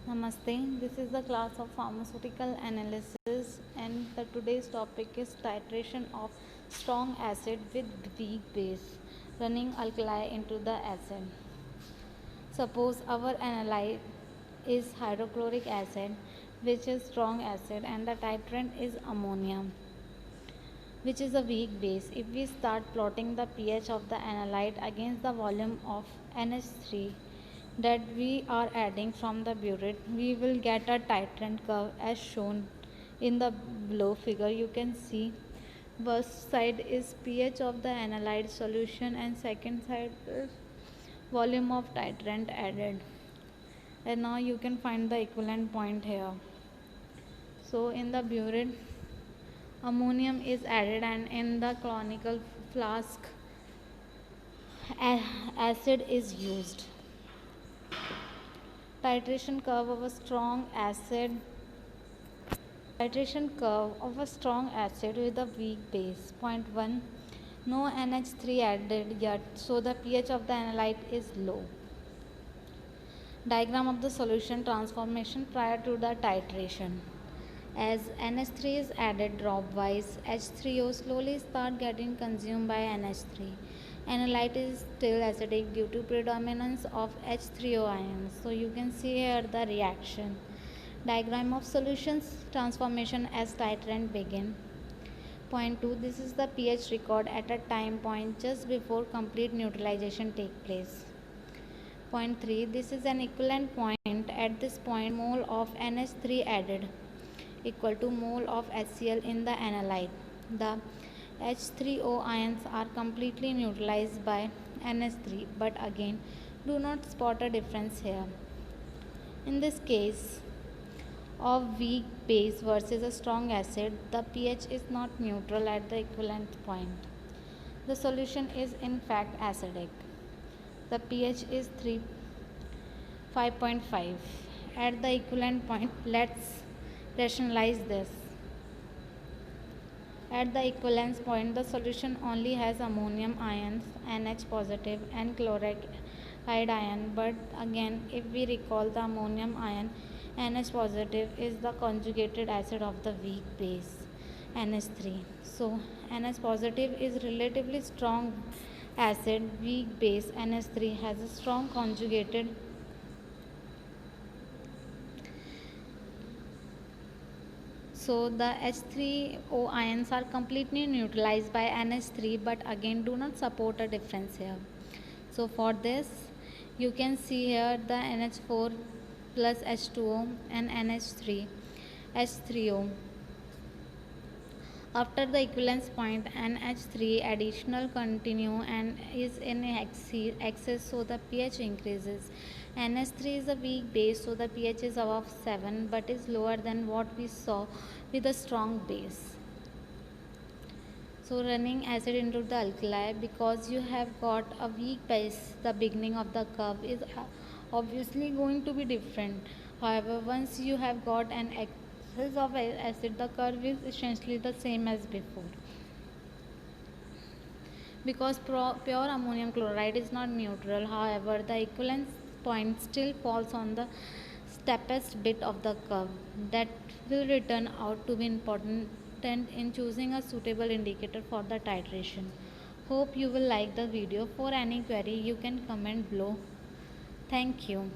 Namaste. This is the class of pharmaceutical analysis, and the today's topic is titration of strong acid with weak base, running alkali into the acid. Suppose our analyte is hydrochloric acid, which is strong acid, and the titrant is ammonia, which is a weak base. If we start plotting the pH of the analyte against the volume of NH3 that we are adding from the burette, we will get a titrant curve as shown in the below figure. You can see first side is pH of the analyte solution and second side is volume of titrant added, and now you can find the equivalent point here. So in the burette ammonium is added, and in the conical flask acid is used. Titration curve of a strong acid Titration curve of a strong acid with a weak base. Point 1. No NH3 added yet, so the pH of the analyte is low. Diagram of the solution transformation prior to the titration. As NH3 is added dropwise, H3O slowly start getting consumed by NH3. Analyte is still acidic due to predominance of H3O ions. So you can see here the reaction. Diagram of solutions transformation as titrant begin. Point 2. This is the pH record at a time point just before complete neutralization take place. Point 3. This is an equivalent point. At this point, mole of NH3 added equal to mole of HCl in the analyte. The H3O ions are completely neutralized by NH3, but again do not spot a difference here. In this case of weak base versus a strong acid, the pH is not neutral at the equivalent point. The solution is in fact acidic. The pH is 5.5 at the equivalent point. Let's rationalize this. At the equivalence point, the solution only has ammonium ions, NH positive, and chloride ion. But again, if we recall, the ammonium ion NH positive is the conjugated acid of the weak base NH3. So NH positive is relatively strong acid. Weak base NH3 has a strong conjugated So the H3O ions are completely neutralized by NH3, but again do not support a difference here. So for this, you can see here the NH4 plus H2O and NH3 H3O. After the equivalence point, NH3 additional continue and is in excess, so the pH increases. NH3 is a weak base, so the pH is above 7, but is lower than what we saw with a strong base. So running acid into the alkali, because you have got a weak base, the beginning of the curve is obviously going to be different. However, once you have got an excess of acid, the curve is essentially the same as before. Because pure ammonium chloride is not neutral, however, the equivalence point still falls on the steepest bit of the curve. That will turn out to be important in choosing a suitable indicator for the titration. Hope you will like the video. For any query, you can comment below. Thank you.